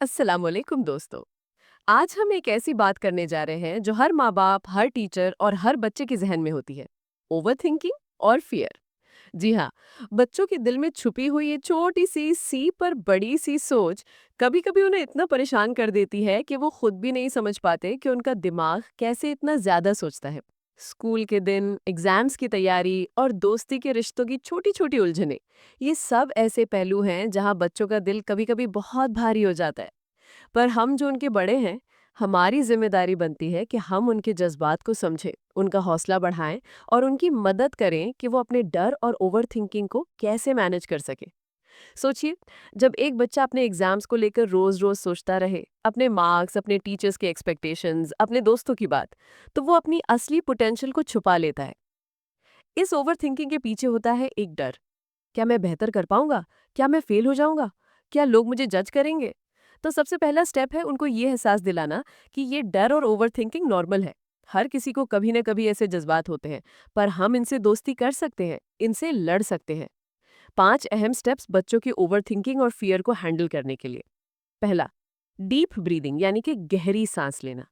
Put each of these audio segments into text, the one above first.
अस्सलामुअलैकुम दोस्तों। आज हम एक ऐसी बात करने जा रहे हैं जो हर माँ बाप, हर टीचर और हर बच्चे के जहन में होती है। ओवर थिंकिंग और फियर। जी हाँ, बच्चों के दिल में छुपी हुई ये छोटी सी पर बड़ी सी सोच कभी कभी उन्हें इतना परेशान कर देती है कि वो खुद भी नहीं समझ पाते कि उनका दिमाग कैसे इतना ज्यादा सोचता है। स्कूल के दिन, एग्जाम्स की तैयारी और दोस्ती के रिश्तों की छोटी छोटी उलझनें, ये सब ऐसे पहलू हैं जहाँ बच्चों का दिल कभी कभी बहुत भारी हो जाता है। पर हम जो उनके बड़े हैं, हमारी जिम्मेदारी बनती है कि हम उनके जज्बात को समझें, उनका हौसला बढ़ाएं और उनकी मदद करें कि वो अपने डर और ओवर थिंकिंग को कैसे मैनेज कर सके। सोचिए, जब एक बच्चा अपने एग्जाम्स को लेकर रोज रोज सोचता रहे, अपने मार्क्स, अपने टीचर्स के एक्सपेक्टेशंस, अपने दोस्तों की बात, तो वो अपनी असली पोटेंशियल को छुपा लेता है। इस ओवर थिंकिंग के पीछे होता है एक डर। क्या मैं बेहतर कर पाऊंगा? क्या मैं फेल हो जाऊंगा? क्या लोग मुझे जज करेंगे? तो सबसे पहला स्टेप है उनको ये एहसास दिलाना कि ये डर और ओवरथिंकिंग नॉर्मल है। हर किसी को कभी ना कभी ऐसे जज्बात होते हैं, पर हम इनसे दोस्ती कर सकते हैं, इनसे लड़ सकते हैं। 5 अहम स्टेप्स बच्चों की ओवरथिंकिंग और फियर को हैंडल करने के लिए। पहला, डीप ब्रीदिंग यानी कि गहरी सांस लेना।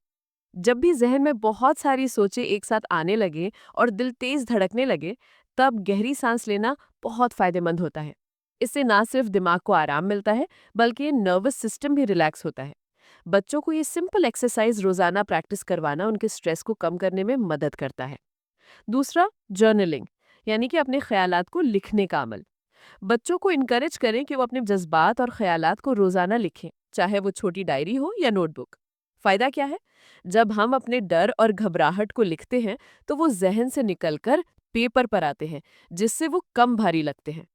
जब भी जहन में बहुत सारी सोचें एक साथ आने लगे और दिल तेज धड़कने लगे, तब गहरी सांस लेना बहुत फायदेमंद होता है। इससे ना सिर्फ दिमाग को आराम मिलता है, बल्कि नर्वस सिस्टम भी रिलैक्स होता है। बच्चों को ये सिंपल एक्सरसाइज रोजाना प्रैक्टिस करवाना उनके स्ट्रेस को कम करने में मदद करता है। दूसरा, जर्नलिंग यानी कि अपने ख्यालात को लिखने का अमल। बच्चों को इनकरेज करें कि वो अपने जज्बात और ख्यालात को रोजाना लिखें, चाहे वो छोटी डायरी हो या नोटबुक। फायदा क्या है? जब हम अपने डर और घबराहट को लिखते हैं, तो वो जहन से निकलकर पेपर पर आते हैं, जिससे वो कम भारी लगते हैं।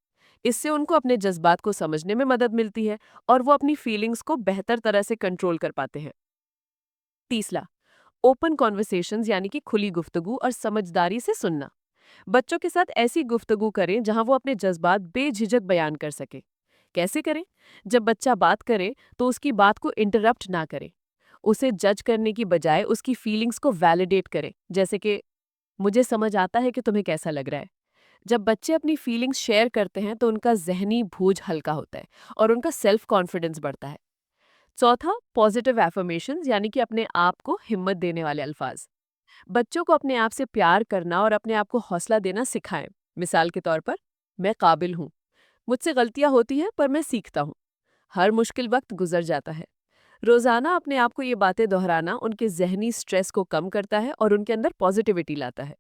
इससे उनको अपने जज्बात को समझने में मदद मिलती है और वो अपनी फीलिंग्स को बेहतर तरह से कंट्रोल कर पाते हैं। तीसरा, ओपन कॉन्वर्सेशंस यानी कि खुली गुफ्तगू और समझदारी से सुनना। बच्चों के साथ ऐसी गुफ्तगू करें जहां वो अपने जज्बात बेझिझक बयान कर सके। कैसे करें? जब बच्चा बात करे तो उसकी बात को इंटरप्ट ना करें। उसे जज करने की बजाय उसकी फीलिंग्स को वैलिडेट करें, जैसे कि मुझे समझ आता है कि तुम्हें कैसा लग रहा है। जब बच्चे अपनी फीलिंग्स शेयर करते हैं तो उनका जहनी बोझ हल्का होता है और उनका सेल्फ कॉन्फिडेंस बढ़ता है। चौथा, पॉजिटिव एफर्मेशंस यानी कि अपने आप को हिम्मत देने वाले अल्फाज। बच्चों को अपने आप से प्यार करना और अपने आप को हौसला देना सिखाएं। मिसाल के तौर पर, मैं काबिल हूँ, मुझसे गलतियां होती हैं पर मैं सीखता हूँ, हर मुश्किल वक्त गुजर जाता है। रोजाना अपने आप को ये बातें दोहराना उनके जहनी स्ट्रेस को कम करता है और उनके अंदर पॉजिटिविटी लाता है।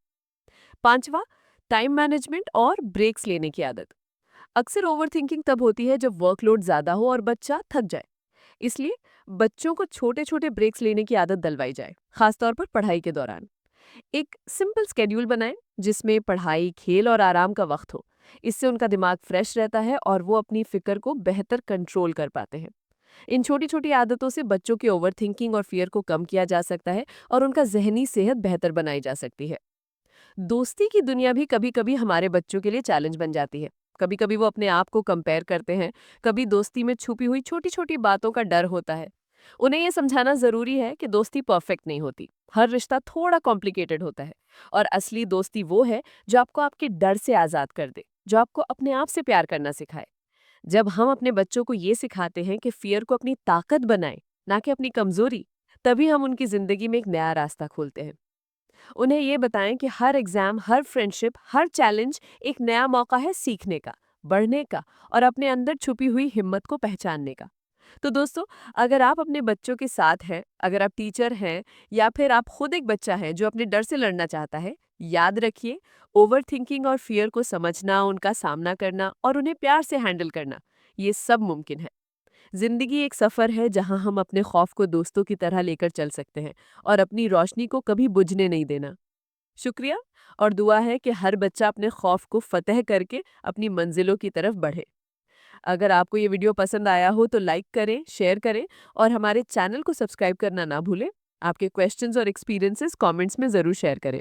पांचवा, टाइम मैनेजमेंट और ब्रेक्स लेने की आदत। अक्सर ओवरथिंकिंग तब होती है जब वर्कलोड ज्यादा हो और बच्चा थक जाए। इसलिए बच्चों को छोटे छोटे ब्रेक्स लेने की आदत डलवाई जाए, खासतौर पर पढ़ाई के दौरान। एक सिंपल स्केड्यूल बनाएं जिसमें पढ़ाई, खेल और आराम का वक्त हो। इससे उनका दिमाग फ्रेश रहता है और वो अपनी फिक्र को बेहतर कंट्रोल कर पाते हैं। इन छोटी छोटी आदतों से बच्चों की ओवरथिंकिंग और फियर को कम किया जा सकता है और उनका जहनी सेहत बेहतर बनाई जा सकती है। दोस्ती की दुनिया भी कभी कभी हमारे बच्चों के लिए चैलेंज बन जाती है। कभी कभी वो अपने आप को कंपेयर करते हैं, कभी दोस्ती में छुपी हुई छोटी छोटी बातों का डर होता है। उन्हें यह समझाना जरूरी है कि दोस्ती परफेक्ट नहीं होती, हर रिश्ता थोड़ा कॉम्प्लिकेटेड होता है। और असली दोस्ती वो है जो आपको आपके डर से आजाद कर दे, जो आपको अपने आप से प्यार करना सिखाए। जब हम अपने बच्चों को ये सिखाते हैं कि फियर को अपनी ताकत बनाएं, ना कि अपनी कमजोरी, तभी हम उनकी जिंदगी में एक नया रास्ता खोलते हैं। उन्हें ये बताएं कि हर एग्जाम, हर फ्रेंडशिप, हर चैलेंज एक नया मौका है सीखने का, बढ़ने का और अपने अंदर छुपी हुई हिम्मत को पहचानने का। तो दोस्तों, अगर आप अपने बच्चों के साथ हैं, अगर आप टीचर हैं या फिर आप खुद एक बच्चा है जो अपने डर से लड़ना चाहता है, याद रखिए, ओवर थिंकिंग और फियर को समझना, उनका सामना करना और उन्हें प्यार से हैंडल करना, ये सब मुमकिन है। जिंदगी एक सफर है जहां हम अपने खौफ को दोस्तों की तरह लेकर चल सकते हैं और अपनी रोशनी को कभी बुझने नहीं देना। शुक्रिया, और दुआ है कि हर बच्चा अपने खौफ को फतेह करके अपनी मंजिलों की तरफ बढ़े। अगर आपको ये वीडियो पसंद आया हो तो लाइक करें, शेयर करें और हमारे चैनल को सब्सक्राइब करना ना भूलें। आपके क्वेश्चंस और एक्सपीरियंसेस कमेंट्स में ज़रूर शेयर करें।